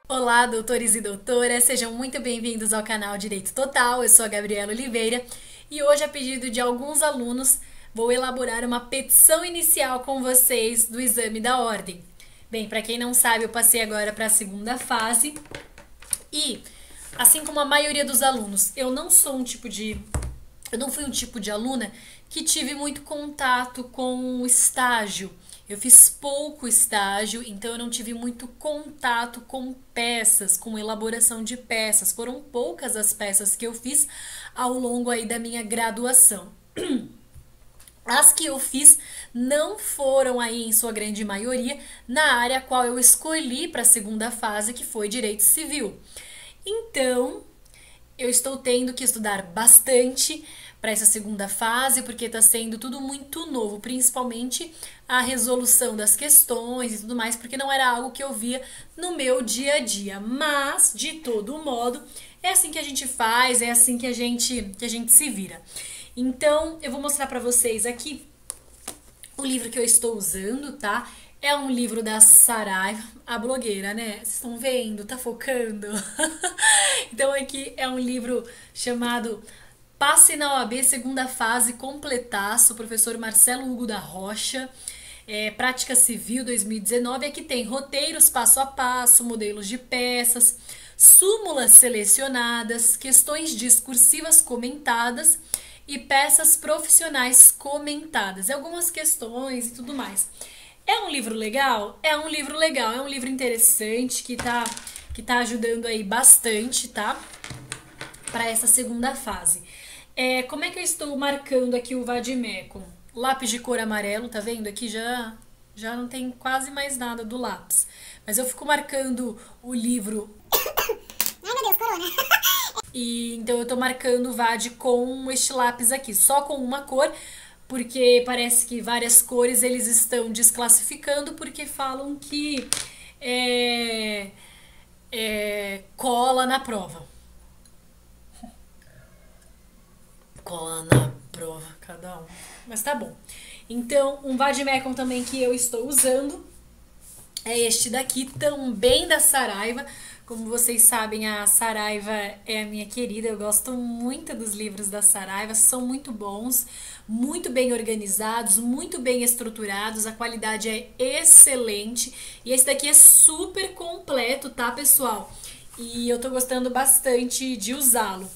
Olá, doutores e doutoras, sejam muito bem-vindos ao canal Direito Total. Eu sou a Gabriela Oliveira e hoje, a pedido de alguns alunos, vou elaborar uma petição inicial com vocês do exame da ordem. Bem, para quem não sabe, eu passei agora para a segunda fase e, assim como a maioria dos alunos, eu não fui um tipo de aluna que tive muito contato com o estágio. Eu fiz pouco estágio, então eu não tive muito contato com peças, com elaboração de peças. Foram poucas as peças que eu fiz ao longo aí da minha graduação. As que eu fiz não foram aí, em sua grande maioria, na área a qual eu escolhi para a segunda fase, que foi Direito Civil. Então, eu estou tendo que estudar bastante para essa segunda fase, porque está sendo tudo muito novo, principalmente a resolução das questões e tudo mais, porque não era algo que eu via no meu dia a dia. Mas, de todo modo, é assim que a gente faz, é assim que a gente se vira. Então, eu vou mostrar para vocês aqui o livro que eu estou usando, tá? É um livro da Saraiva, a blogueira, né? Vocês estão vendo? Tá focando? Então, aqui é um livro chamado Passe na OAB, segunda fase, completaço, professor Marcelo Hugo da Rocha, Prática Civil 2019. Aqui tem roteiros passo a passo, modelos de peças, súmulas selecionadas, questões discursivas comentadas e peças profissionais comentadas, algumas questões e tudo mais. É um livro legal? É um livro legal, é um livro interessante que tá ajudando aí bastante, tá? Para essa segunda fase. Como é que eu estou marcando aqui o vade-mecum? Lápis de cor amarelo, tá vendo? Aqui já não tem quase mais nada do lápis. Mas eu fico marcando o livro... Ai, meu Deus, corona! Então eu tô marcando o vade com este lápis aqui, só com uma cor, porque parece que várias cores eles estão desclassificando, porque falam que cola na prova. Cola na prova, cada um. Mas tá bom. Então, um vade-mecum também que eu estou usando é este daqui, também da Saraiva. Como vocês sabem, a Saraiva é a minha querida. Eu gosto muito dos livros da Saraiva. São muito bons, muito bem organizados, muito bem estruturados. A qualidade é excelente. E esse daqui é super completo, tá, pessoal? E eu tô gostando bastante de usá-lo.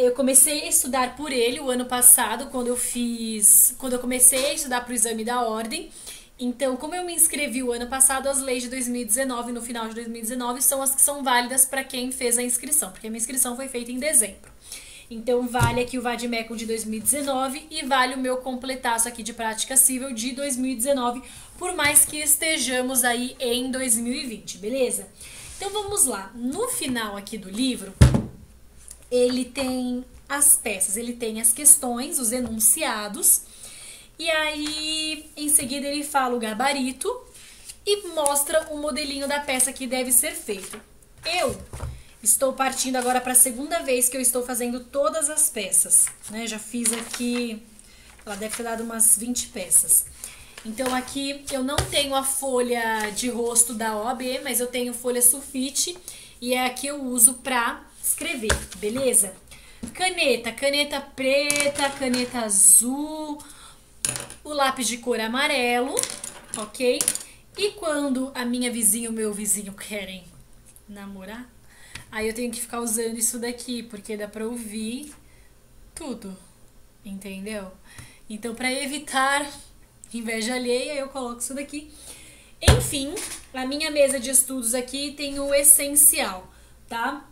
Eu comecei a estudar por ele o ano passado, quando eu comecei a estudar para o exame da ordem. Então, como eu me inscrevi o ano passado, as leis de 2019, no final de 2019, são as que são válidas para quem fez a inscrição, porque a minha inscrição foi feita em dezembro. Então, vale aqui o vade-mecum de 2019 e vale o meu completaço aqui de prática civil de 2019, por mais que estejamos aí em 2020, beleza? Então, vamos lá. No final aqui do livro, ele tem as peças, ele tem as questões, os enunciados, e aí em seguida ele fala o gabarito e mostra o modelinho da peça que deve ser feito. Eu estou partindo agora para a segunda vez que eu estou fazendo todas as peças, né? Já fiz aqui, ela deve ter dado umas 20 peças. Então aqui eu não tenho a folha de rosto da OAB, mas eu tenho folha sulfite e é a que eu uso para escrever, beleza? Caneta preta, caneta azul, o lápis de cor amarelo, ok? E quando a minha vizinha e o meu vizinho querem namorar, aí eu tenho que ficar usando isso daqui, porque dá pra ouvir tudo, entendeu? Então, pra evitar inveja alheia, eu coloco isso daqui. Enfim, a minha mesa de estudos aqui tem o essencial, tá?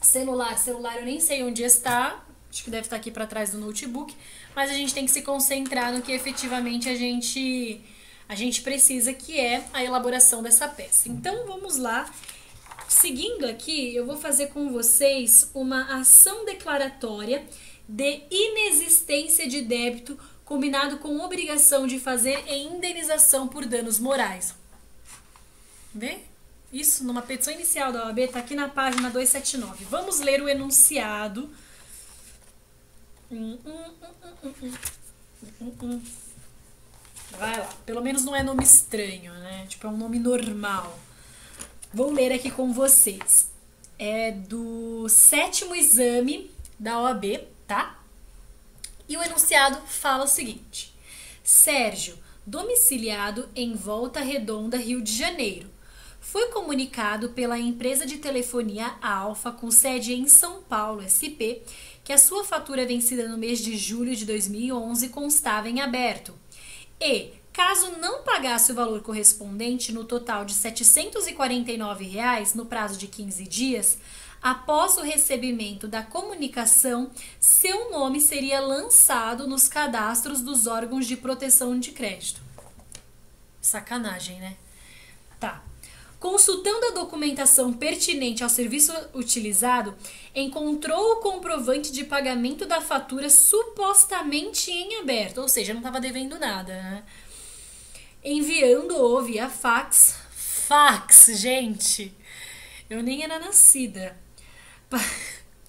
Celular eu nem sei onde está, acho que deve estar aqui para trás do notebook, mas a gente tem que se concentrar no que efetivamente a gente precisa, que é a elaboração dessa peça. Então vamos lá. Seguindo aqui, eu vou fazer com vocês uma ação declaratória de inexistência de débito combinado com obrigação de fazer em indenização por danos morais. Vê? Isso, numa petição inicial da OAB, está aqui na página 279. Vamos ler o enunciado. Vai lá. Pelo menos não é nome estranho, né? Tipo, é um nome normal. Vou ler aqui com vocês. É do 7º exame da OAB, tá? E o enunciado fala o seguinte: Sérgio, domiciliado em Volta Redonda, Rio de Janeiro, foi comunicado pela empresa de telefonia Alfa, com sede em São Paulo, SP, que a sua fatura vencida no mês de julho de 2011 constava em aberto. E, caso não pagasse o valor correspondente no total de R$ 749 no prazo de 15 dias, após o recebimento da comunicação, seu nome seria lançado nos cadastros dos órgãos de proteção de crédito. Sacanagem, né? Tá. Consultando a documentação pertinente ao serviço utilizado, encontrou o comprovante de pagamento da fatura supostamente em aberto, ou seja, não estava devendo nada, né? Enviando-o via fax. Fax, gente! Eu nem era nascida.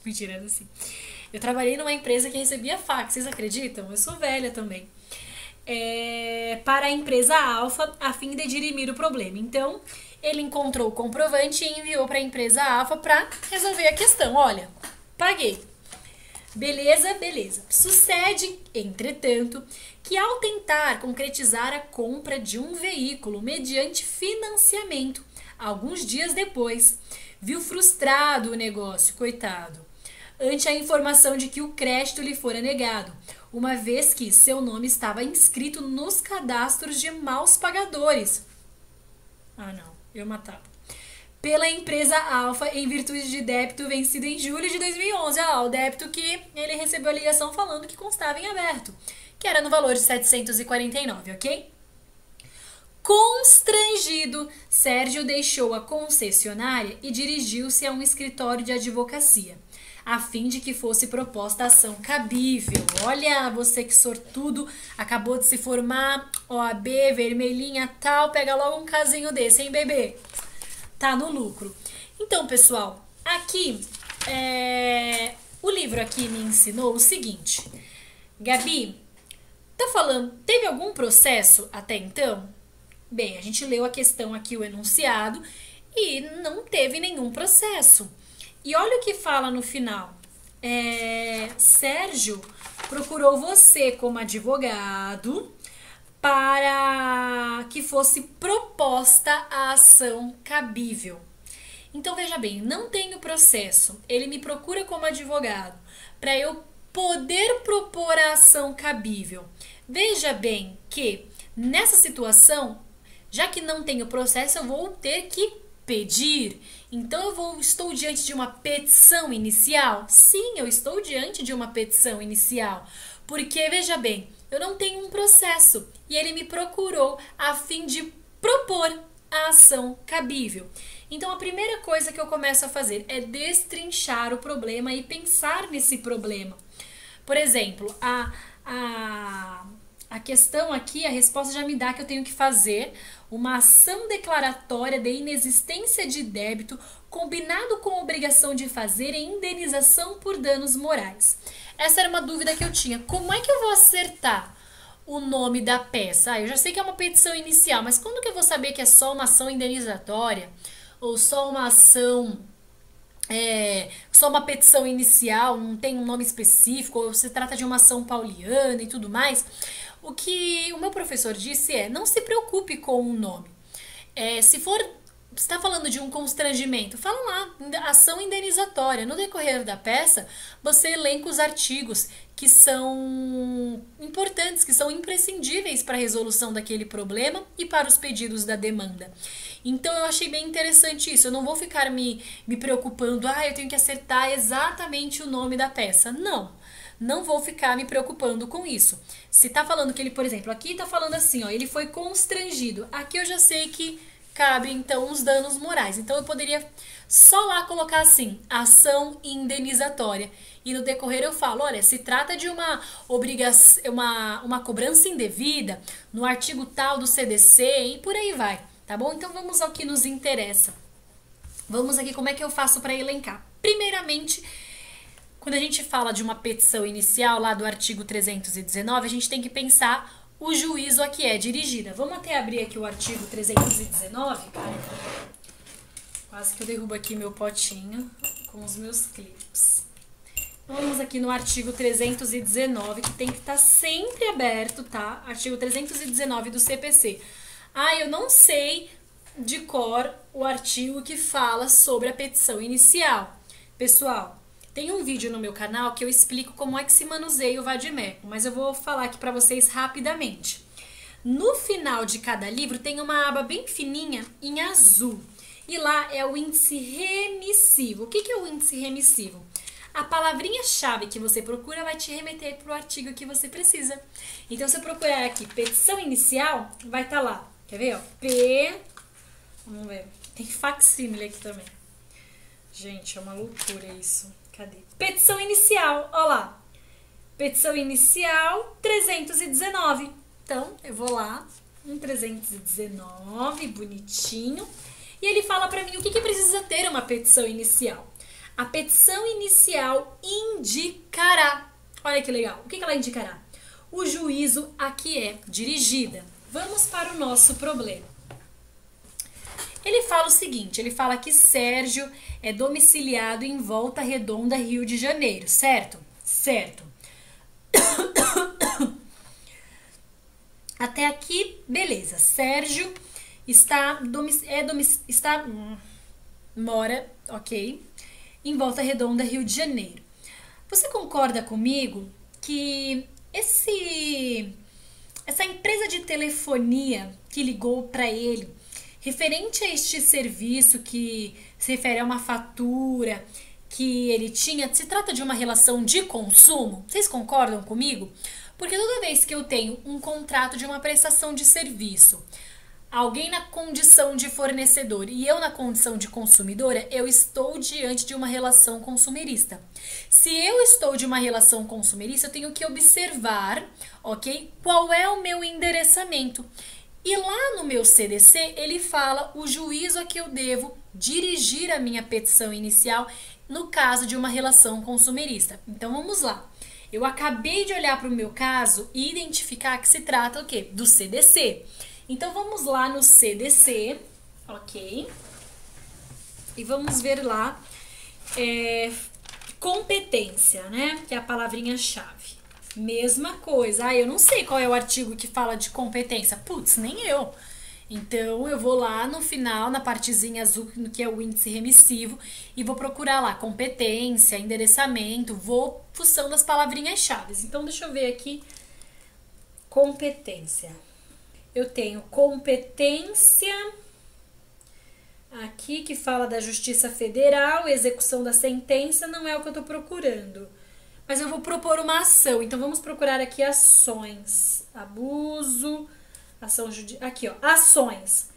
Mentira, era assim. Eu trabalhei numa empresa que recebia fax, vocês acreditam? Eu sou velha também. Para a empresa Alfa, a fim de dirimir o problema. Então, ele encontrou o comprovante e enviou para a empresa Alfa para resolver a questão. Olha, paguei. Beleza, beleza. Sucede, entretanto, que ao tentar concretizar a compra de um veículo mediante financiamento, alguns dias depois, viu frustrado o negócio, coitado, ante a informação de que o crédito lhe fora negado, uma vez que seu nome estava inscrito nos cadastros de maus pagadores. Ah, não, eu matava. Pela empresa Alfa, em virtude de débito vencido em julho de 2011. O débito que ele recebeu a ligação falando que constava em aberto, que era no valor de 749, ok? Constrangido, Sérgio deixou a concessionária e dirigiu-se a um escritório de advocacia, a fim de que fosse proposta a ação cabível. Olha, você que sortudo, acabou de se formar, OAB, vermelhinha, tal, pega logo um casinho desse, hein, bebê? Tá no lucro. Então, pessoal, aqui, o livro aqui me ensinou o seguinte. Gabi, tá falando, teve algum processo até então? Bem, a gente leu a questão aqui, o enunciado, e não teve nenhum processo. E olha o que fala no final. Sérgio procurou você como advogado para que fosse proposta a ação cabível. Então, veja bem, não tem o processo. Ele me procura como advogado para eu poder propor a ação cabível. Veja bem que nessa situação, já que não tem o processo, eu vou ter que pedir. Então, estou diante de uma petição inicial? Sim, eu estou diante de uma petição inicial. Porque, veja bem, eu não tenho um processo e ele me procurou a fim de propor a ação cabível. Então, a primeira coisa que eu começo a fazer é destrinchar o problema e pensar nesse problema. Por exemplo, a questão aqui, a resposta já me dá que eu tenho que fazer uma ação declaratória de inexistência de débito combinado com a obrigação de fazer em indenização por danos morais. Essa era uma dúvida que eu tinha. Como é que eu vou acertar o nome da peça? Eu já sei que é uma petição inicial, mas quando que eu vou saber que é só uma ação indenizatória? Ou só uma ação... só uma petição inicial, não tem um nome específico, ou se trata de uma ação pauliana e tudo mais? O que o meu professor disse não se preocupe com o nome. Se está falando de um constrangimento, fala lá, ação indenizatória. No decorrer da peça, você elenca os artigos que são importantes, que são imprescindíveis para a resolução daquele problema e para os pedidos da demanda. Então, eu achei bem interessante isso. Eu não vou ficar me preocupando, eu tenho que acertar exatamente o nome da peça. Não vou ficar me preocupando com isso. Se tá falando que ele, por exemplo, aqui tá falando assim, ele foi constrangido. Aqui eu já sei que cabe, então, os danos morais. Então, eu poderia só lá colocar assim, ação indenizatória. E no decorrer eu falo, olha, se trata de uma obrigação, uma cobrança indevida no artigo tal do CDC e por aí vai, tá bom? Então, vamos ao que nos interessa. Vamos aqui, como é que eu faço para elencar? Primeiramente, quando a gente fala de uma petição inicial lá do artigo 319, a gente tem que pensar o juízo a que é dirigida. Vamos até abrir aqui o artigo 319, cara. Quase que eu derrubo aqui meu potinho com os meus clips. Vamos aqui no artigo 319, que tem que estar sempre aberto, tá? Artigo 319 do CPC. Ah, eu não sei de cor o artigo que fala sobre a petição inicial. Pessoal, tem um vídeo no meu canal que eu explico como é que se manuseia o vade-mecum, mas eu vou falar aqui para vocês rapidamente. No final de cada livro tem uma aba bem fininha em azul. E lá é o índice remissivo. O que é o índice remissivo? A palavrinha-chave que você procura vai te remeter para o artigo que você precisa. Então, se eu procurar aqui petição inicial, vai estar lá. Quer ver? Ó? Vamos ver. Tem facsímile aqui também. Gente, é uma loucura isso. Cadê? Petição inicial. Ó lá. Petição inicial 319. Então, eu vou lá. 319, bonitinho. E ele fala pra mim o que precisa ter uma petição inicial. A petição inicial indicará. Olha que legal. O que ela indicará? O juízo a que é dirigida. Vamos para o nosso problema. Ele fala o seguinte, ele fala que Sérgio é domiciliado em Volta Redonda, Rio de Janeiro, certo? Certo. Até aqui, beleza. Sérgio mora, ok, em Volta Redonda, Rio de Janeiro. Você concorda comigo que essa empresa de telefonia que ligou para ele, referente a este serviço que se refere a uma fatura que ele tinha, se trata de uma relação de consumo? Vocês concordam comigo? Porque toda vez que eu tenho um contrato de uma prestação de serviço, alguém na condição de fornecedor e eu na condição de consumidora, eu estou diante de uma relação consumerista. Se eu estou de uma relação consumerista, eu tenho que observar, ok, qual é o meu endereçamento. E lá no meu CDC, ele fala o juízo a que eu devo dirigir a minha petição inicial no caso de uma relação consumerista. Então, vamos lá. Eu acabei de olhar para o meu caso e identificar que se trata o quê? Do CDC. Então, vamos lá no CDC, ok? E vamos ver lá competência, né? Que é a palavrinha-chave. Mesma coisa. Ah, eu não sei qual é o artigo que fala de competência. Putz, nem eu. Então, eu vou lá no final, na partezinha azul, que é o índice remissivo, e vou procurar lá competência, endereçamento, vou fuçando as palavrinhas-chave. Então, deixa eu ver aqui. Competência. Eu tenho competência aqui que fala da Justiça Federal, execução da sentença, não é o que eu tô procurando. Mas eu vou propor uma ação, então vamos procurar aqui ações. Abuso, ação judicial. Aqui, ó, ações.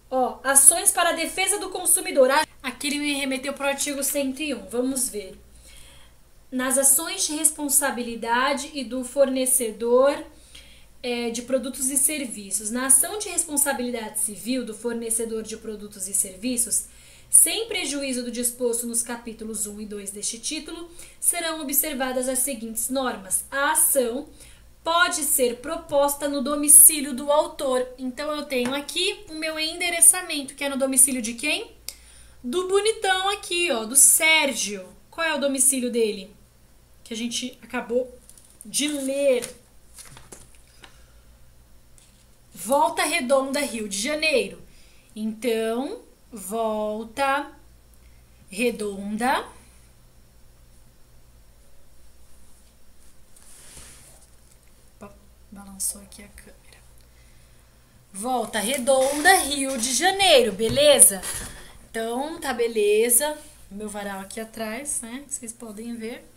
Ó, ações para a defesa do consumidor. Aqui ele me remeteu para o artigo 101. Vamos ver. Nas ações de responsabilidade e do fornecedor de produtos e serviços. Na ação de responsabilidade civil do fornecedor de produtos e serviços, sem prejuízo do disposto nos capítulos 1 e 2 deste título, serão observadas as seguintes normas. A ação pode ser proposta no domicílio do autor. Então, eu tenho aqui o meu endereçamento, que é no domicílio de quem? Do bonitão aqui, ó, do Sérgio. Qual é o domicílio dele? Que a gente acabou de ler. Volta Redonda, Rio de Janeiro. Então, Volta Redonda. Balançou aqui a câmera. Volta Redonda, Rio de Janeiro, beleza? Então, tá beleza. Meu varal aqui atrás, né? Vocês podem ver.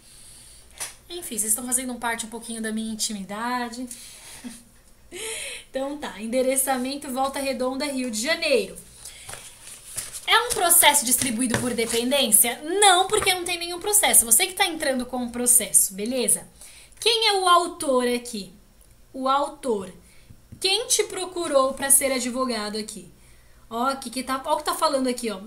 Enfim, vocês estão fazendo parte um pouquinho da minha intimidade. Então tá, endereçamento Volta Redonda, Rio de Janeiro. É um processo distribuído por dependência? Não, porque não tem nenhum processo. Você que tá entrando com um processo, beleza? Quem é o autor aqui? O autor. Quem te procurou para ser advogado aqui? Ó, ó o que tá falando aqui, ó.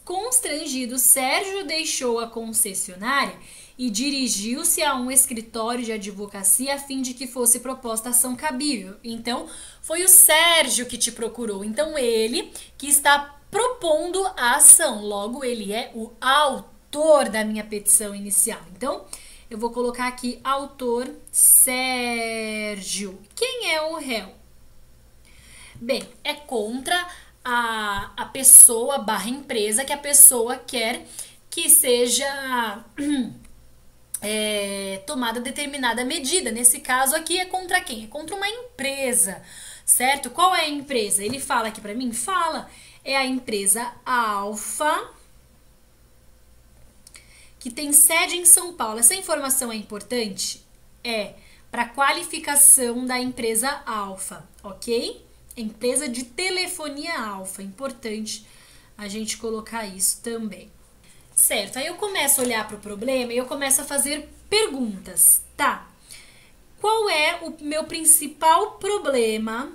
Constrangido, Sérgio deixou a concessionária e dirigiu-se a um escritório de advocacia a fim de que fosse proposta ação cabível. Então, foi o Sérgio que te procurou. Então, ele que está propondo a ação. Logo, ele é o autor da minha petição inicial. Então, eu vou colocar aqui autor Sérgio. Quem é o réu? Bem, é contra a pessoa barra empresa que a pessoa quer que seja tomada determinada medida. Nesse caso aqui é contra quem? É contra uma empresa, certo? Qual é a empresa? Ele fala aqui pra mim? Fala. É a empresa Alfa, que tem sede em São Paulo. Essa informação é importante? É para qualificação da empresa Alfa, ok? Empresa de telefonia Alfa. Importante a gente colocar isso também. Certo, aí eu começo a olhar para o problema e eu começo a fazer perguntas, tá? Qual é o meu principal problema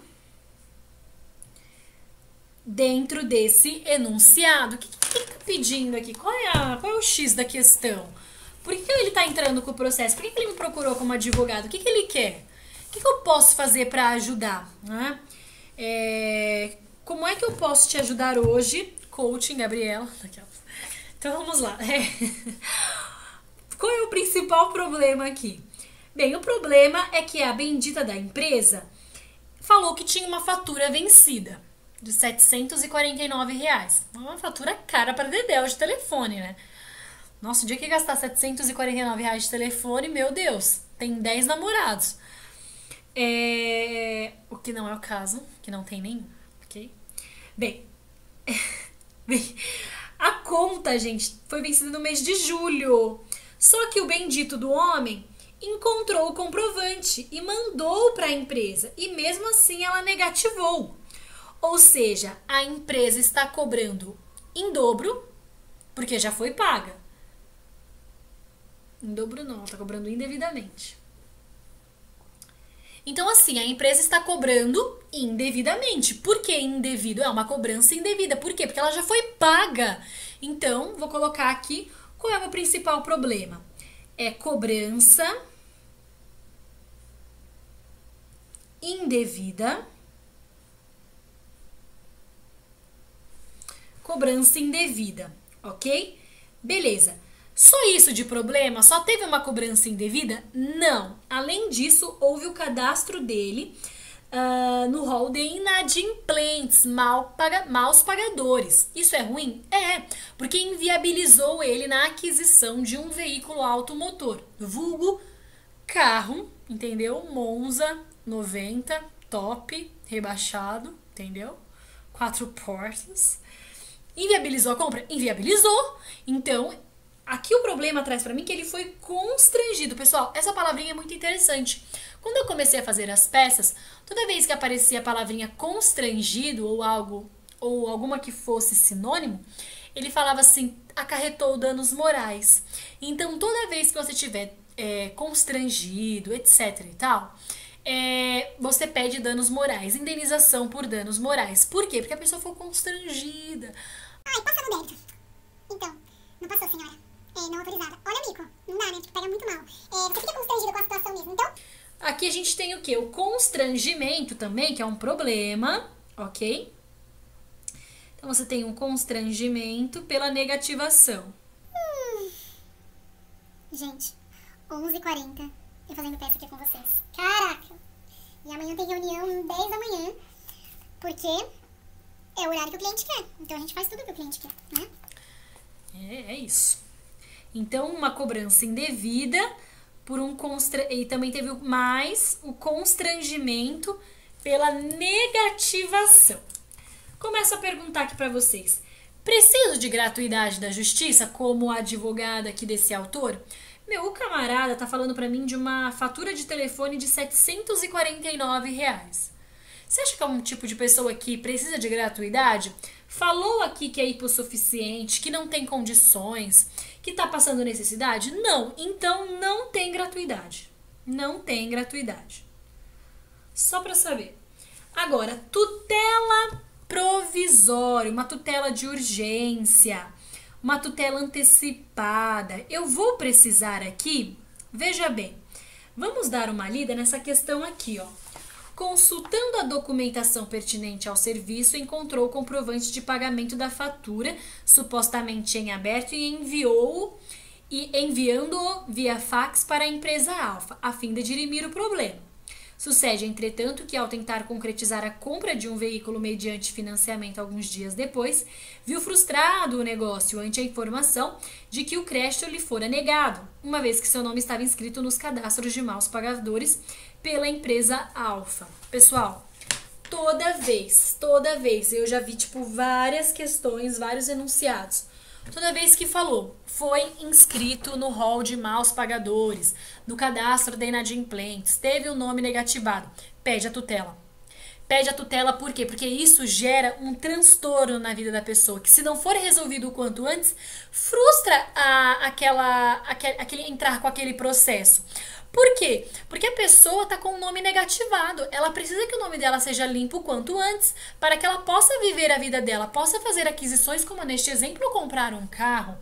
dentro desse enunciado? O que ele tá pedindo aqui? Qual é o X da questão? Por que ele tá entrando com o processo? Por que ele me procurou como advogado? O que ele quer? O que eu posso fazer para ajudar? Né? Como é que eu posso te ajudar hoje? Coaching, Gabriela. Então vamos lá. Qual é o principal problema aqui? Bem, o problema é que a bendita da empresa falou que tinha uma fatura vencida de R$ 749. Uma fatura cara para dedéu de telefone, né? Nossa, o dia que gastar R$ 749 de telefone, meu Deus, tem 10 namorados. O que não é o caso, que não tem nenhum, ok? Bem, a conta, gente, foi vencida no mês de julho. Só que o bendito do homem encontrou o comprovante e mandou para a empresa. E mesmo assim ela negativou. Ou seja, a empresa está cobrando em dobro, porque já foi paga. Em dobro não, ela está cobrando indevidamente. Então, assim, a empresa está cobrando indevidamente. Por que indevido? É uma cobrança indevida. Por quê? Porque ela já foi paga. Então, vou colocar aqui qual é o meu principal problema. É cobrança indevida. Cobrança indevida, ok? Beleza. Só isso de problema? Só teve uma cobrança indevida? Não. Além disso, houve o cadastro dele no rol de inadimplentes, maus pagadores. Isso é ruim? É, porque inviabilizou ele na aquisição de um veículo automotor, vulgo carro, entendeu? Monza 90, top, rebaixado, entendeu? 4 portas. Inviabilizou a compra? Inviabilizou. Então, aqui o problema traz pra mim que ele foi constrangido. Pessoal, essa palavrinha é muito interessante. Quando eu comecei a fazer as peças, toda vez que aparecia a palavrinha constrangido ou algo, ou alguma que fosse sinônimo, ele falava assim, acarretou danos morais. Então, toda vez que você tiver constrangido, etc e tal, você pede danos morais, indenização por danos morais. Por quê? Porque a pessoa foi constrangida. Ai, passa no débito. Então, não passou, senhora. Não autorizada. Olha, Mico, não dá, né? Porque pega muito mal. Você fica constrangido com a situação mesmo, então... Aqui a gente tem o quê? O constrangimento também, que é um problema, ok? Então, você tem um constrangimento pela negativação. Gente, 11h40, eu fazendo peça aqui com vocês. Caraca! E amanhã tem reunião 10 da manhã, porque é o horário que o cliente quer. Então, a gente faz tudo que o cliente quer, né? É isso. Então, uma cobrança indevida por e também teve mais o constrangimento pela negativação. Começo a perguntar aqui para vocês. Preciso de gratuidade da justiça como advogada aqui desse autor? O camarada tá falando para mim de uma fatura de telefone de R$ 749. Você acha que é um tipo de pessoa que precisa de gratuidade? Falou aqui que é hipossuficiente, que não tem condições, que tá passando necessidade? Não. Então, não tem gratuidade. Não tem gratuidade. Só para saber. Agora, tutela provisório, uma tutela de urgência, uma tutela antecipada. Eu vou precisar aqui, veja bem, vamos dar uma lida nessa questão aqui, ó. Consultando a documentação pertinente ao serviço, encontrou o comprovante de pagamento da fatura, supostamente em aberto, e enviando-o via fax para a empresa Alfa, a fim de dirimir o problema. Sucede, entretanto, que ao tentar concretizar a compra de um veículo mediante financiamento alguns dias depois, viu frustrado o negócio ante a informação de que o crédito lhe fora negado, uma vez que seu nome estava inscrito nos cadastros de maus pagadores pela empresa Alfa. Pessoal, toda vez, eu já vi várias questões, vários enunciados. Toda vez que falou, foi inscrito no rol de maus pagadores, no cadastro de inadimplentes, teve o nome negativado, pede a tutela. Pede a tutela por quê? Porque isso gera um transtorno na vida da pessoa, que se não for resolvido o quanto antes, frustra aquele entrar com aquele processo. Por quê? Porque a pessoa está com o nome negativado. Ela precisa que o nome dela seja limpo o quanto antes, para que ela possa viver a vida dela, possa fazer aquisições, como neste exemplo, comprar um carro.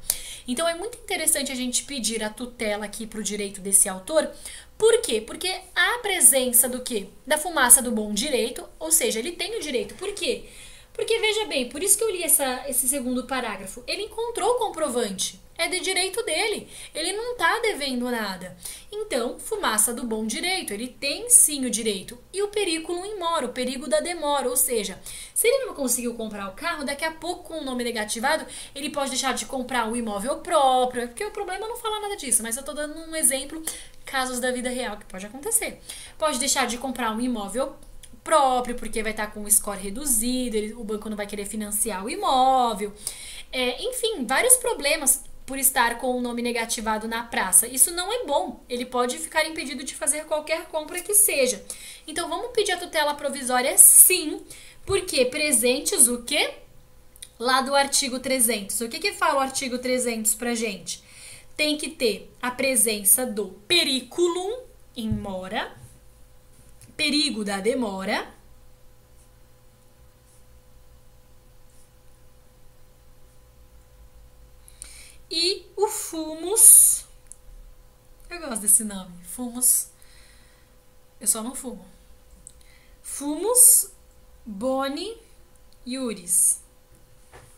Então é muito interessante a gente pedir a tutela aqui para o direito desse autor. Por quê? Porque há a presença do quê? Da fumaça do bom direito, ou seja, ele tem o direito. Por quê? Porque, veja bem, por isso que eu li esse segundo parágrafo. Ele encontrou o comprovante. É de direito dele. Ele não está devendo nada. Então, fumaça do bom direito. Ele tem sim o direito. E o periculum in mora, o perigo da demora. Ou seja, se ele não conseguiu comprar o carro, daqui a pouco, com o nome negativado, ele pode deixar de comprar um imóvel próprio. Porque o problema não fala nada disso. Mas eu estou dando um exemplo, casos da vida real, que pode acontecer. Pode deixar de comprar um imóvel próprio, porque vai estar com um score reduzido, o banco não vai querer financiar o imóvel. Enfim, vários problemas por estar com o nome negativado na praça. Isso não é bom. Ele pode ficar impedido de fazer qualquer compra que seja. Então, vamos pedir a tutela provisória sim, porque presentes o quê? Lá do artigo 300. O que fala o artigo 300 pra gente? Tem que ter a presença do periculum in mora, perigo da demora, e o fumus. Eu gosto desse nome, fumus. Eu só não fumo. Fumus boni iuris.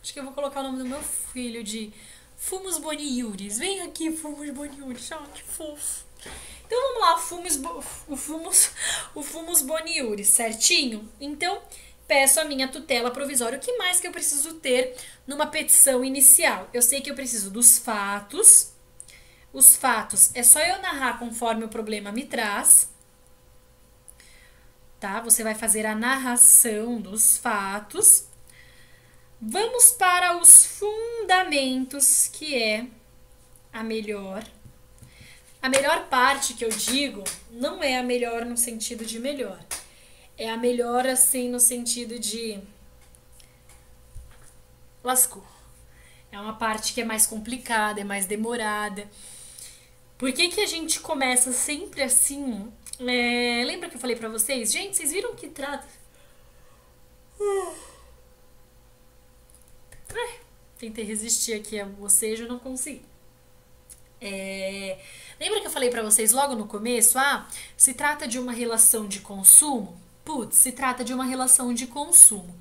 Acho que eu vou colocar o nome do meu filho de Fumus boni iuris. Vem aqui, Fumus boni iuris. Oh, que fofo. Então vamos lá, o fumus boni iuris, certinho? Então, peço a minha tutela provisória. O que mais que eu preciso ter numa petição inicial? Eu sei que eu preciso dos fatos. Os fatos é só eu narrar conforme o problema me traz. Tá? Você vai fazer a narração dos fatos. Vamos para os fundamentos, que é a melhor. A melhor parte que eu digo não é a melhor no sentido de melhor. É a melhor assim no sentido de lascou. É uma parte que é mais complicada, é mais demorada. Por que a gente começa sempre assim? Lembra que eu falei pra vocês? Gente, vocês viram que trata... Tentei resistir aqui ao bocejo, não consegui. Lembra que eu falei pra vocês logo no começo? Se trata de uma relação de consumo? Putz, se trata de uma relação de consumo.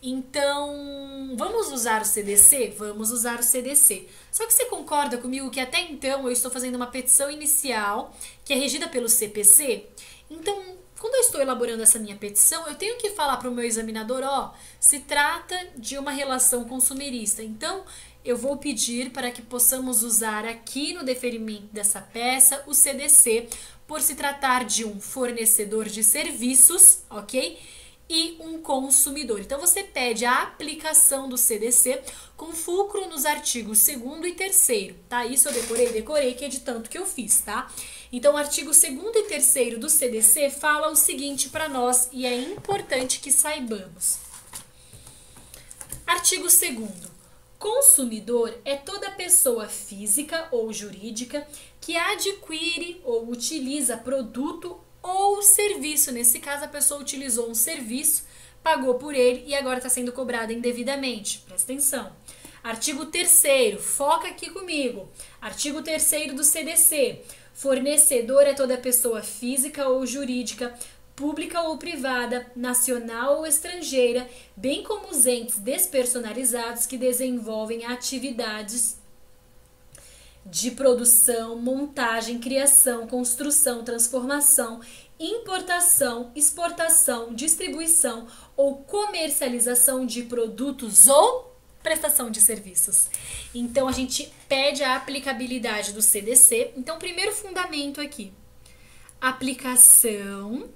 Então, vamos usar o CDC? Vamos usar o CDC. Só que você concorda comigo que até então eu estou fazendo uma petição inicial que é regida pelo CPC? Então, quando eu estou elaborando essa minha petição, eu tenho que falar para o meu examinador, se trata de uma relação consumerista. Então, eu vou pedir para que possamos usar aqui no deferimento dessa peça o CDC, por se tratar de um fornecedor de serviços, ok? E um consumidor. Então, você pede a aplicação do CDC com fulcro nos artigos 2º e 3º, tá? Isso eu decorei, que é de tanto que eu fiz, tá? Então, o artigo 2º e 3º do CDC fala o seguinte para nós, e é importante que saibamos. Artigo 2º. Consumidor é toda pessoa física ou jurídica que adquire ou utiliza produto ou serviço. Nesse caso, a pessoa utilizou um serviço pagou por ele e agora está sendo cobrada indevidamente. Presta atenção. Artigo 3º, foca aqui comigo. Artigo 3º do CDC. Fornecedor é toda pessoa física ou jurídica, pública ou privada, nacional ou estrangeira, bem como os entes despersonalizados que desenvolvem atividades de produção, montagem, criação, construção, transformação, importação, exportação, distribuição ou comercialização de produtos ou prestação de serviços. Então, a gente pede a aplicabilidade do CDC. Então, primeiro fundamento aqui, aplicação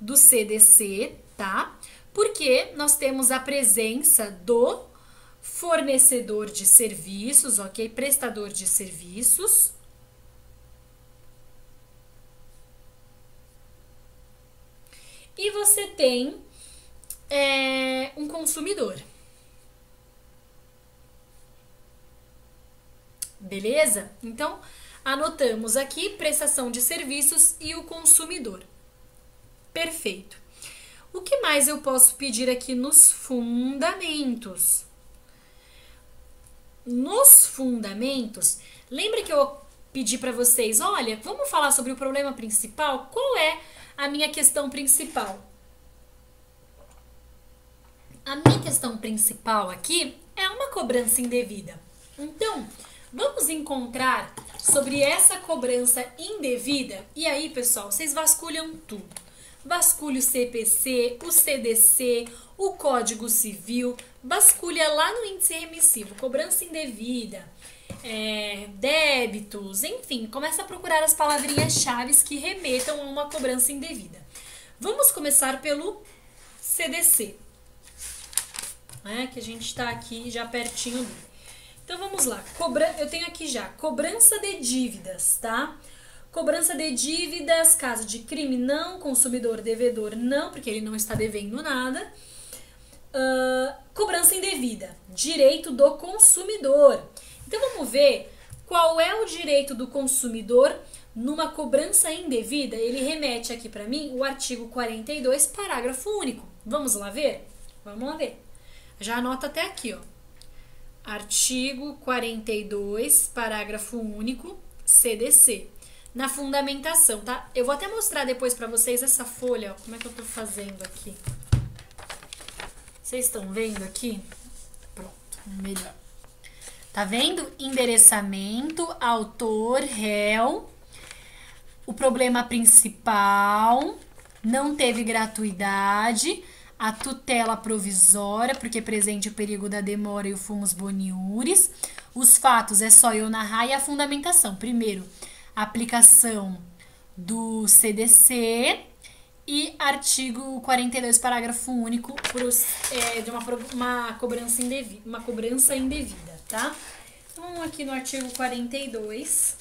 do CDC, tá? Porque nós temos a presença do fornecedor de serviços, ok? Prestador de serviços. E você tem um consumidor. Beleza? Então, anotamos aqui prestação de serviços e o consumidor. Perfeito. O que mais eu posso pedir aqui nos fundamentos? Nos fundamentos, lembra que eu pedi para vocês, olha, vamos falar sobre o problema principal? Qual é a minha questão principal? A minha questão principal aqui é uma cobrança indevida. Então, vamos encontrar sobre essa cobrança indevida. E aí, pessoal, vocês vasculham tudo. Vasculha o CPC, o CDC, o Código Civil, vasculha lá no índice remissivo, cobrança indevida, débitos, enfim, começa a procurar as palavrinhas-chave que remetam a uma cobrança indevida. Vamos começar pelo CDC, que a gente está aqui já pertinho dele. Então vamos lá, eu tenho aqui já cobrança de dívidas, tá? Cobrança de dívidas, caso de crime não, consumidor devedor não, porque ele não está devendo nada. Cobrança indevida, direito do consumidor. Então vamos ver qual é o direito do consumidor numa cobrança indevida. Ele remete aqui para mim o artigo 42, parágrafo único. Vamos lá ver? Vamos lá ver. Já anota até aqui, ó. Artigo 42, parágrafo único, CDC. Na fundamentação, tá? Eu vou até mostrar depois pra vocês essa folha, ó, como é que eu tô fazendo aqui. Vocês estão vendo aqui? Pronto, melhor. Tá vendo? Endereçamento, autor, réu, o problema principal, não teve gratuidade, a tutela provisória, porque presente o perigo da demora e o fumus boniuris. Os fatos é só eu narrar e a fundamentação. Primeiro, aplicação do CDC e artigo 42, parágrafo único, de uma cobrança indevida, tá? Então, vamos aqui no artigo 42.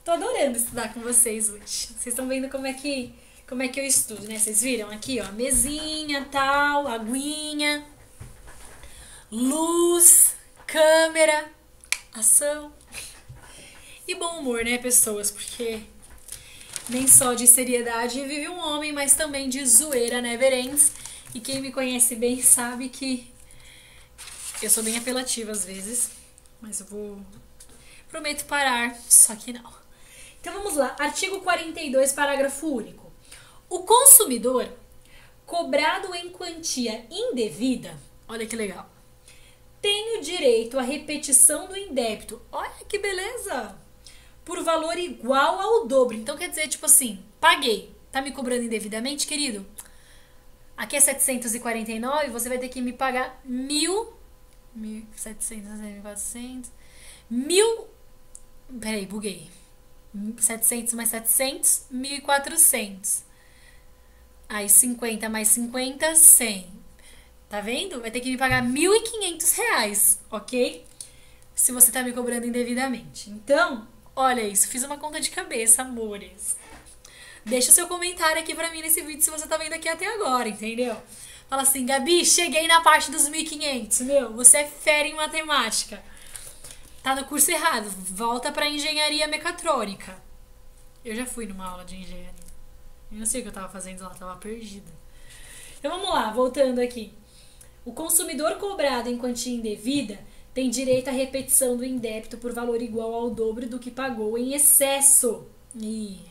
Tô adorando estudar com vocês hoje. Vocês estão vendo como é que eu estudo, né? Vocês viram aqui, ó, mesinha, tal, aguinha, luz, câmera, ação e bom humor, né, pessoas? Porque nem só de seriedade vive um homem, mas também de zoeira, né, Verens? E quem me conhece bem sabe que eu sou bem apelativa às vezes, mas eu prometo parar, só que não. Então vamos lá, artigo 42, parágrafo único. O consumidor, cobrado em quantia indevida, olha que legal, tem o direito à repetição do indébito. Olha que beleza! Por valor igual ao dobro. Então quer dizer, tipo assim, paguei. Tá me cobrando indevidamente, querido? Aqui é 749, você vai ter que me pagar 1.700, 1.400, 1.000... Peraí, buguei. 700 mais 700, 1.400. Aí 50 mais 50, 100. Tá vendo? Vai ter que me pagar R$1.500, ok? Se você tá me cobrando indevidamente. Então, olha isso. Fiz uma conta de cabeça, amores. Deixa o seu comentário aqui pra mim nesse vídeo se você tá vendo aqui até agora, entendeu? Fala assim, Gabi, cheguei na parte dos 1.500. Meu, você é fera em matemática. Tá no curso errado. Volta pra engenharia mecatrônica. Eu já fui numa aula de engenharia. Eu não sei o que eu tava fazendo lá, tava perdida. Então vamos lá, voltando aqui. O consumidor cobrado em quantia indevida tem direito à repetição do indébito por valor igual ao dobro do que pagou em excesso.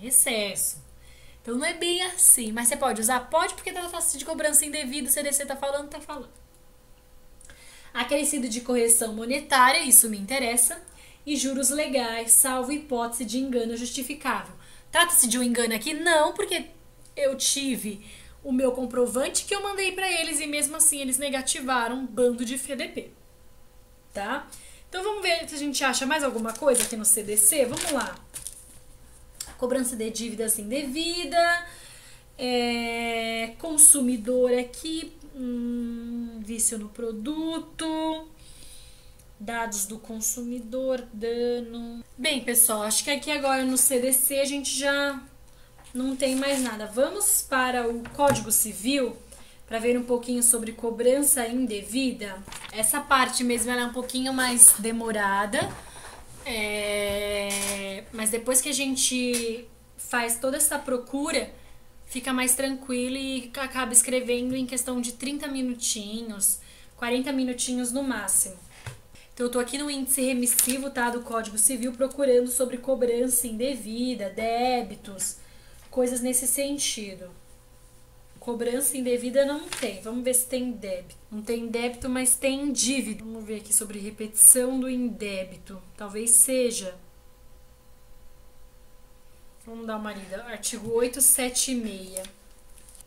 Excesso. Então não é bem assim, mas você pode usar? Pode, porque tá de cobrança indevida, o CDC tá falando, tá falando. Acrescido de correção monetária, isso me interessa, e juros legais, salvo hipótese de engano justificável. Trata-se de um engano aqui? Não, porque eu tive o meu comprovante que eu mandei para eles e mesmo assim eles negativaram um bando de FDP. Tá? Então vamos ver se a gente acha mais alguma coisa aqui no CDC. Vamos lá. Cobrança de dívidas indevida, consumidor aqui, vício no produto, dados do consumidor, dano. Bem, pessoal, acho que aqui agora no CDC a gente já não tem mais nada. Vamos para o Código Civil para ver um pouquinho sobre cobrança indevida. Essa parte mesmo ela é um pouquinho mais demorada, mas depois que a gente faz toda essa procura, fica mais tranquilo e acaba escrevendo em questão de 30 minutinhos, 40 minutinhos no máximo. Então eu tô aqui no índice remissivo, tá, do Código Civil, procurando sobre cobrança indevida, débitos, coisas nesse sentido. Cobrança indevida não tem. Vamos ver se tem débito. Não tem débito, mas tem dívida. Vamos ver aqui sobre repetição do indébito. Talvez seja. Vamos dar uma lida. Artigo 876.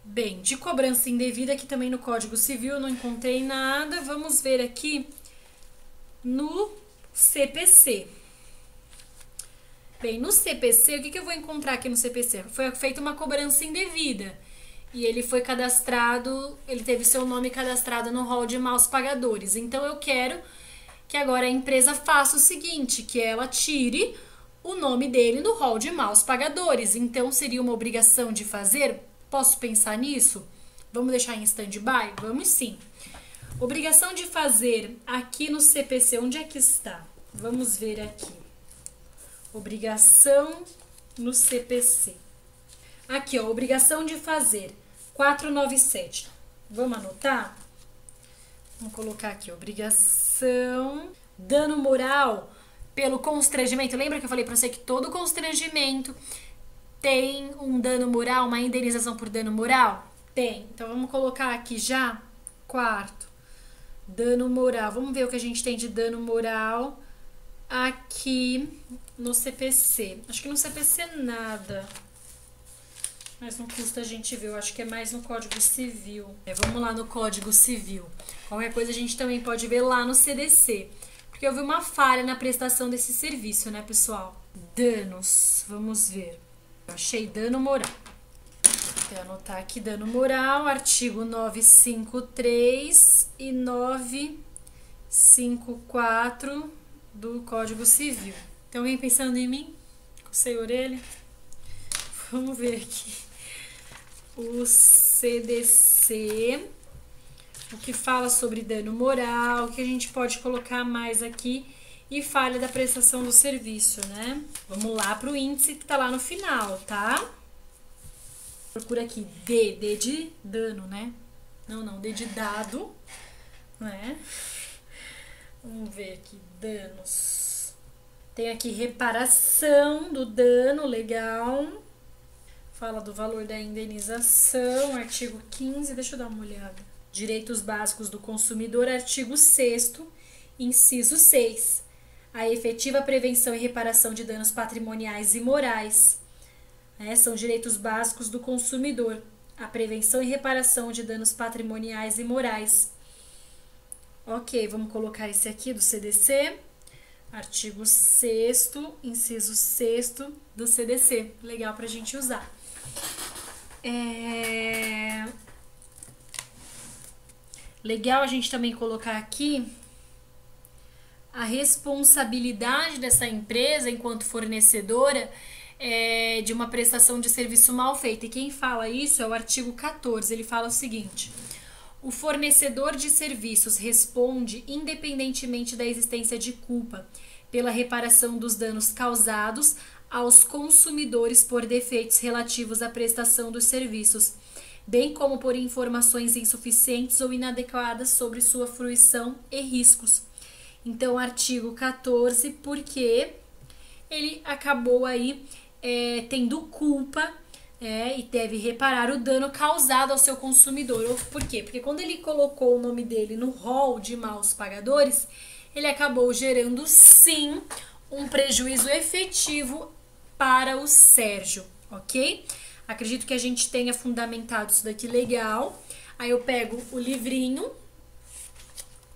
Bem, de cobrança indevida, aqui também no Código Civil eu não encontrei nada. Vamos ver aqui no CPC. Bem, no CPC, o que eu vou encontrar aqui no CPC? Foi feita uma cobrança indevida. E ele foi cadastrado, ele teve seu nome cadastrado no rol de maus pagadores. Então eu quero que agora a empresa faça o seguinte, que ela tire o nome dele no rol de maus pagadores. Então seria uma obrigação de fazer? Posso pensar nisso? Vamos deixar em stand-by? Vamos sim. Obrigação de fazer aqui no CPC, onde é que está? Vamos ver aqui. Obrigação no CPC. Aqui, ó, obrigação de fazer. 497. Vamos anotar? Vamos colocar aqui, obrigação, dano moral pelo constrangimento. Lembra que eu falei pra você que todo constrangimento tem um dano moral, uma indenização por dano moral? Tem. Então vamos colocar aqui já, quarto, dano moral. Vamos ver o que a gente tem de dano moral aqui no CPC. Acho que no CPC nada. Mas não custa a gente ver, eu acho que é mais no Código Civil. Vamos lá no Código Civil. Qualquer coisa a gente também pode ver lá no CDC. Porque houve uma falha na prestação desse serviço, né, pessoal? Danos, vamos ver. Eu achei dano moral. Vou anotar aqui dano moral, artigo 953 e 954 do Código Civil. Tem alguém pensando em mim? Cocei a orelha? Vamos ver aqui. O CDC, o que fala sobre dano moral, o que a gente pode colocar mais aqui e falha da prestação do serviço, né? Vamos lá para o índice que tá lá no final, tá? Procura aqui D de dano, né? Não, D de dado, né? Vamos ver aqui, danos. Tem aqui reparação do dano, legal. Fala do valor da indenização, artigo 15, deixa eu dar uma olhada. Direitos básicos do consumidor, artigo 6º, inciso 6. A efetiva prevenção e reparação de danos patrimoniais e morais. São direitos básicos do consumidor. A prevenção e reparação de danos patrimoniais e morais. Ok, vamos colocar esse aqui do CDC. Artigo 6º, inciso 6º do CDC. Legal pra gente usar. Legal a gente também colocar aqui a responsabilidade dessa empresa enquanto fornecedora de uma prestação de serviço mal feita. E quem fala isso é o artigo 14. Ele fala o seguinte: o fornecedor de serviços responde independentemente da existência de culpa pela reparação dos danos causados aos consumidores por defeitos relativos à prestação dos serviços, bem como por informações insuficientes ou inadequadas sobre sua fruição e riscos. Então, artigo 14, porque ele acabou aí tendo culpa e deve reparar o dano causado ao seu consumidor. Por quê? Porque quando ele colocou o nome dele no rol de maus pagadores, ele acabou gerando, sim, um prejuízo efetivo para o Sérgio, ok? Acredito que a gente tenha fundamentado isso daqui legal. Aí eu pego o livrinho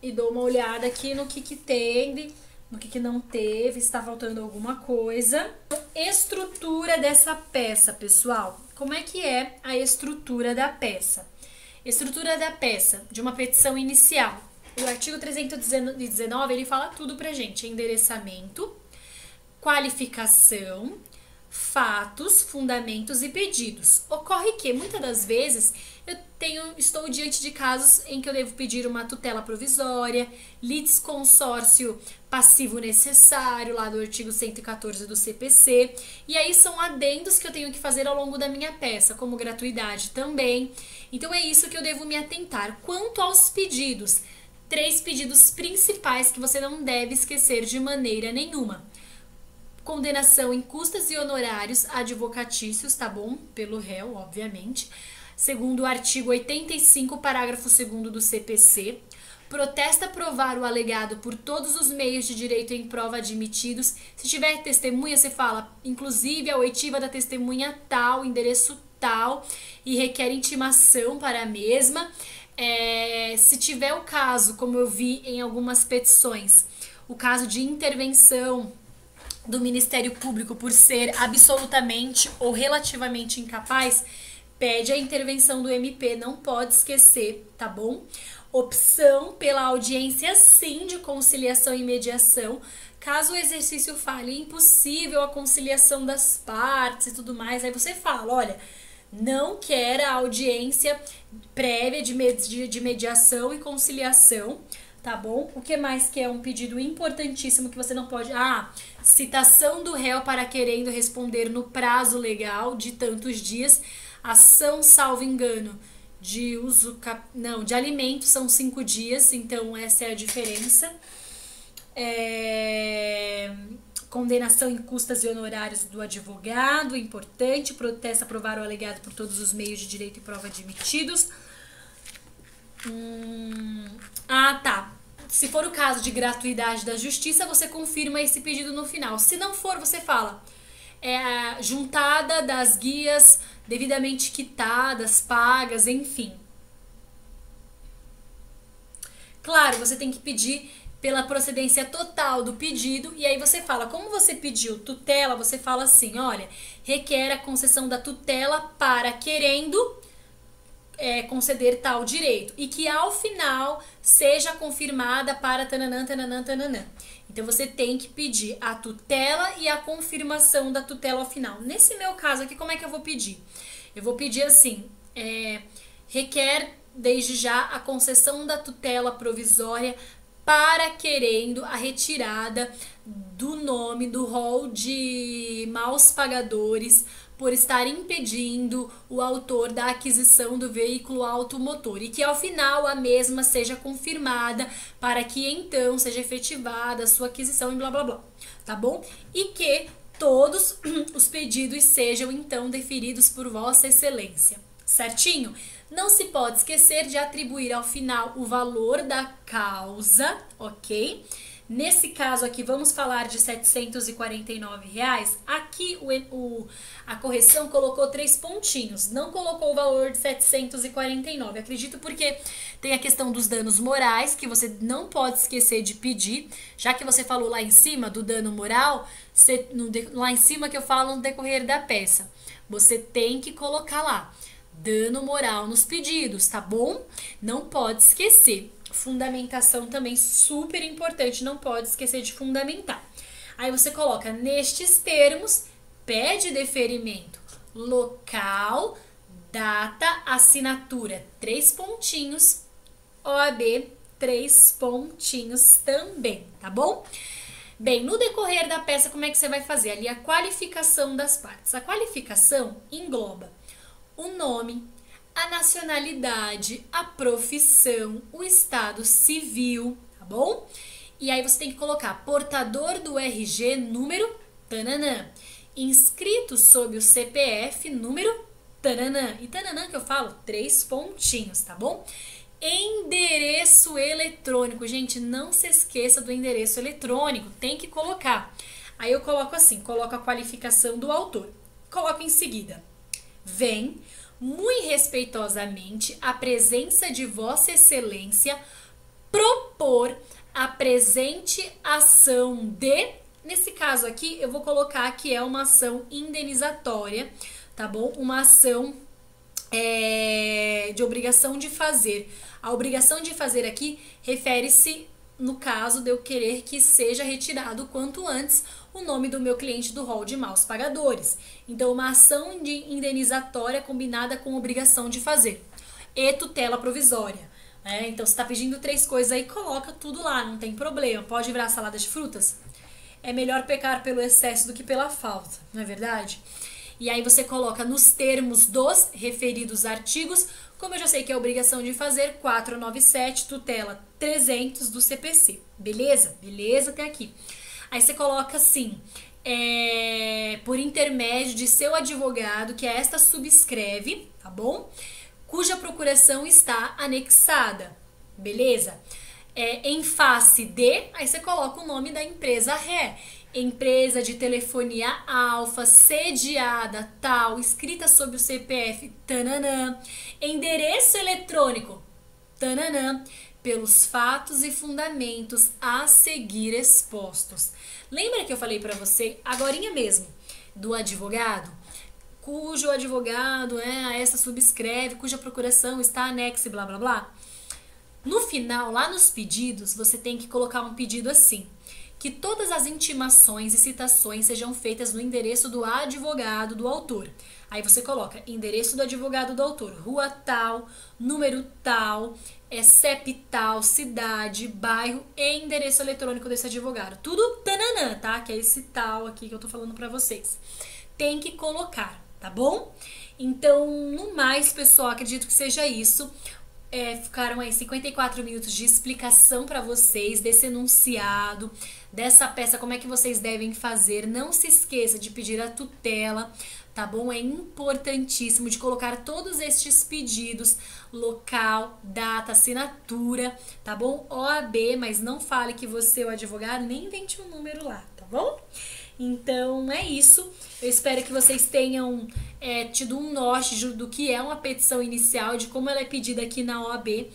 e dou uma olhada aqui no que teve, no que não teve, se tá faltando alguma coisa. Estrutura dessa peça, pessoal. Como é que é a estrutura da peça? Estrutura da peça de uma petição inicial. O artigo 319, ele fala tudo pra gente. Endereçamento, qualificação, fatos, fundamentos e pedidos. Ocorre que, muitas das vezes, estou diante de casos em que eu devo pedir uma tutela provisória, litisconsórcio passivo necessário, lá do artigo 114 do CPC, e aí são adendos que eu tenho que fazer ao longo da minha peça, como gratuidade também. Então é isso que eu devo me atentar. Quanto aos pedidos, 3 pedidos principais que você não deve esquecer de maneira nenhuma. Condenação em custas e honorários advocatícios, tá bom? Pelo réu, obviamente. Segundo o artigo 85, parágrafo 2º do CPC. Protesta provar o alegado por todos os meios de direito em prova admitidos. Se tiver testemunha, você fala, inclusive a oitiva da testemunha tal, endereço tal, e requer intimação para a mesma. Se tiver o caso, como eu vi em algumas petições, o caso de intervenção do Ministério Público por ser absolutamente ou relativamente incapaz, pede a intervenção do MP, não pode esquecer, tá bom? Opção pela audiência, sim, de conciliação e mediação. Caso o exercício falhe, é impossível a conciliação das partes e tudo mais, aí você fala, olha, não quer a audiência prévia de mediação e conciliação, tá bom? O que mais que é um pedido importantíssimo que você não pode... citação do réu para querendo responder no prazo legal de tantos dias. Ação, salvo engano, de uso... de alimento são 5 dias, então essa é a diferença. Condenação em custas e honorários do advogado, importante. Protesta provar o alegado por todos os meios de direito e prova admitidos. Tá. Se for o caso de gratuidade da justiça, você confirma esse pedido no final. Se não for, você fala juntada das guias devidamente quitadas, pagas, enfim. Claro, você tem que pedir pela procedência total do pedido, e aí você fala, como você pediu tutela, você fala assim, olha, requer a concessão da tutela para querendo conceder tal direito, e que ao final seja confirmada para tananã, tananã, tananã. Então você tem que pedir a tutela e a confirmação da tutela ao final. Nesse meu caso aqui, como é que eu vou pedir? Eu vou pedir assim, requer desde já a concessão da tutela provisória para querendo a retirada do nome do rol de maus pagadores por estar impedindo o autor da aquisição do veículo automotor, e que ao final a mesma seja confirmada para que então seja efetivada a sua aquisição e blá blá blá, tá bom? E que todos os pedidos sejam então deferidos por Vossa Excelência, certinho? Não se pode esquecer de atribuir ao final o valor da causa, ok? Nesse caso aqui, vamos falar de R$ 749. Aqui a correção colocou 3 pontinhos, não colocou o valor de 749. Acredito porque tem a questão dos danos morais, que você não pode esquecer de pedir, já que você falou lá em cima do dano moral, lá em cima que eu falo no decorrer da peça. Você tem que colocar lá, dano moral nos pedidos, tá bom? Não pode esquecer. Fundamentação também super importante, não pode esquecer de fundamentar. Aí você coloca nestes termos, pede deferimento, local, data, assinatura, 3 pontinhos, OAB, 3 pontinhos também, tá bom? Bem, no decorrer da peça, como é que você vai fazer? Ali a qualificação das partes. A qualificação engloba o nome, a nacionalidade, a profissão, o estado civil, tá bom? E aí você tem que colocar portador do RG número tananã, inscrito sob o CPF número tananã. E tananã que eu falo, 3 pontinhos, tá bom? Endereço eletrônico. Gente, não se esqueça do endereço eletrônico, tem que colocar. Aí eu coloco assim, coloco a qualificação do autor. Coloco em seguida, vem, muito respeitosamente, a presença de Vossa Excelência propor a presente ação de... Nesse caso aqui, eu vou colocar que é uma ação indenizatória, tá bom? Uma ação de obrigação de fazer. A obrigação de fazer aqui refere-se, no caso de eu querer que seja retirado quanto antes o nome do meu cliente do rol de maus pagadores. Então, uma ação de indenizatória combinada com obrigação de fazer. E tutela provisória. Então, você está pedindo 3 coisas aí, coloca tudo lá, não tem problema. Pode virar salada de frutas? É melhor pecar pelo excesso do que pela falta, não é verdade? E aí você coloca nos termos dos referidos artigos, como eu já sei que é obrigação de fazer, 497, tutela 300 do CPC. Beleza? Beleza até aqui. Aí você coloca assim, por intermédio de seu advogado, que esta subscreve, tá bom? Cuja procuração está anexada. Beleza? Em face de, aí você coloca o nome da empresa ré. Empresa de telefonia alfa, sediada, tal, escrita sob o CPF, tananã. Endereço eletrônico, tananã. Pelos fatos e fundamentos a seguir expostos. Lembra que eu falei pra você, agorinha mesmo, do advogado? Cujo advogado, a esta subscreve, cuja procuração está anexa e blá blá blá. No final, lá nos pedidos, você tem que colocar um pedido assim: que todas as intimações e citações sejam feitas no endereço do advogado do autor. Aí você coloca endereço do advogado do autor, rua tal, número tal, CEP tal, cidade, bairro e endereço eletrônico desse advogado. Tudo tananã, tá? Que é esse tal aqui que eu tô falando pra vocês. Tem que colocar, tá bom? Então, no mais, pessoal, acredito que seja isso. Ficaram aí 54 minutos de explicação para vocês desse enunciado, dessa peça, como é que vocês devem fazer. Não se esqueça de pedir a tutela, tá bom? É importantíssimo de colocar todos estes pedidos, local, data, assinatura, tá bom? OAB, mas não fale que você é o advogado, nem invente um número lá, tá bom? Então é isso, eu espero que vocês tenham tido um norte do que é uma petição inicial, de como ela é pedida aqui na OAB.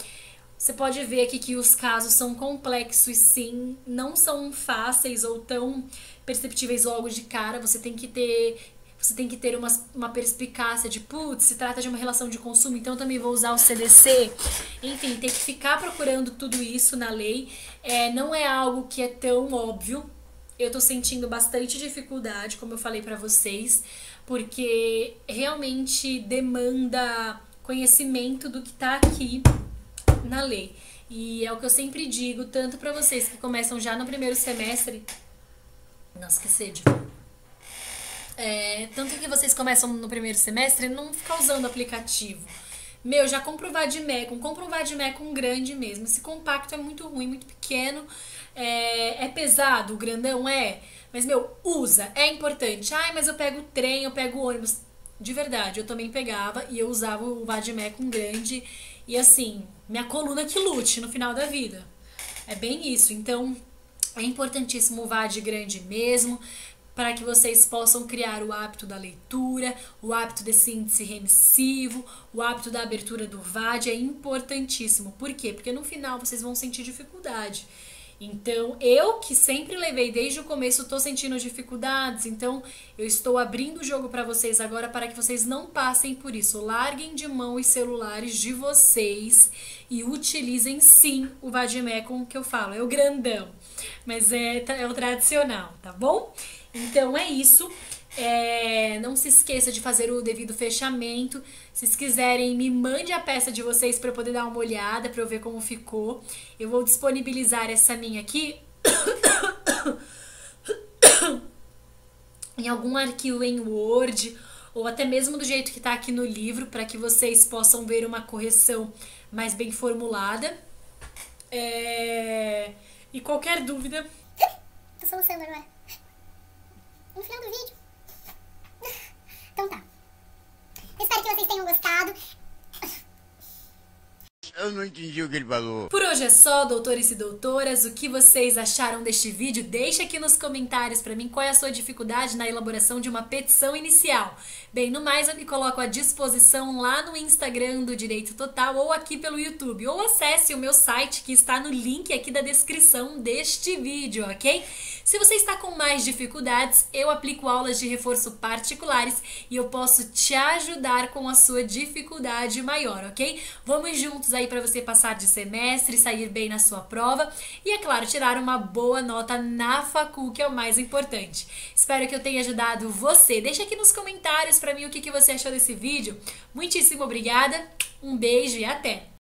Você pode ver aqui que os casos são complexos, sim, não são fáceis ou tão perceptíveis logo de cara. Você tem que ter uma perspicácia de, putz, se trata de uma relação de consumo, então eu também vou usar o CDC. Enfim, tem que ficar procurando tudo isso na lei. Não é algo que é tão óbvio. Eu tô sentindo bastante dificuldade, como eu falei pra vocês, porque realmente demanda conhecimento do que tá aqui na lei. E é o que eu sempre digo, tanto pra vocês que começam já no primeiro semestre... Nossa, que sede. Tanto que vocês começam no primeiro semestre, não ficar usando aplicativo. Já compra o Vademecum, compra um Vademecum grande mesmo. Esse compacto é muito ruim, muito pequeno. É pesado, o grandão mas usa, é importante. Mas eu pego o trem, eu pego o ônibus. De verdade, eu também pegava e eu usava o Vademecum grande. E assim, minha coluna que lute no final da vida. É bem isso, então é importantíssimo o VAD grande mesmo, para que vocês possam criar o hábito da leitura, o hábito desse índice remissivo, o hábito da abertura do VAD, é importantíssimo. Por quê? Porque no final vocês vão sentir dificuldade. Então, eu que sempre levei desde o começo, estou sentindo dificuldades, então eu estou abrindo o jogo para vocês agora para que vocês não passem por isso. Larguem de mão os celulares de vocês e utilizem sim o Vademecum que eu falo, é o grandão, mas é o tradicional, tá bom? Então é isso. Não se esqueça de fazer o devido fechamento. Se vocês quiserem, me mande a peça de vocês para eu poder dar uma olhada, para eu ver como ficou. Eu vou disponibilizar essa minha aqui em algum arquivo em Word, ou até mesmo do jeito que está aqui no livro, para que vocês possam ver uma correção mais bem formulada. E qualquer dúvida... Tô soluçando agora. No final do vídeo. Então tá. Espero que vocês tenham gostado. Eu não entendi o que ele falou. Por hoje é só, doutores e doutoras. O que vocês acharam deste vídeo? Deixa aqui nos comentários pra mim qual é a sua dificuldade na elaboração de uma petição inicial. Bem, no mais eu me coloco à disposição lá no Instagram do Direito Total ou aqui pelo YouTube. Ou acesse o meu site que está no link aqui da descrição deste vídeo, ok? Se você está com mais dificuldades, eu aplico aulas de reforço particulares e eu posso te ajudar com a sua dificuldade maior, ok? Vamos juntos aí para você passar de semestre, sair bem na sua prova e, é claro, tirar uma boa nota na facul, que é o mais importante. Espero que eu tenha ajudado você. Deixa aqui nos comentários para mim o que você achou desse vídeo. Muitíssimo obrigada, um beijo e até!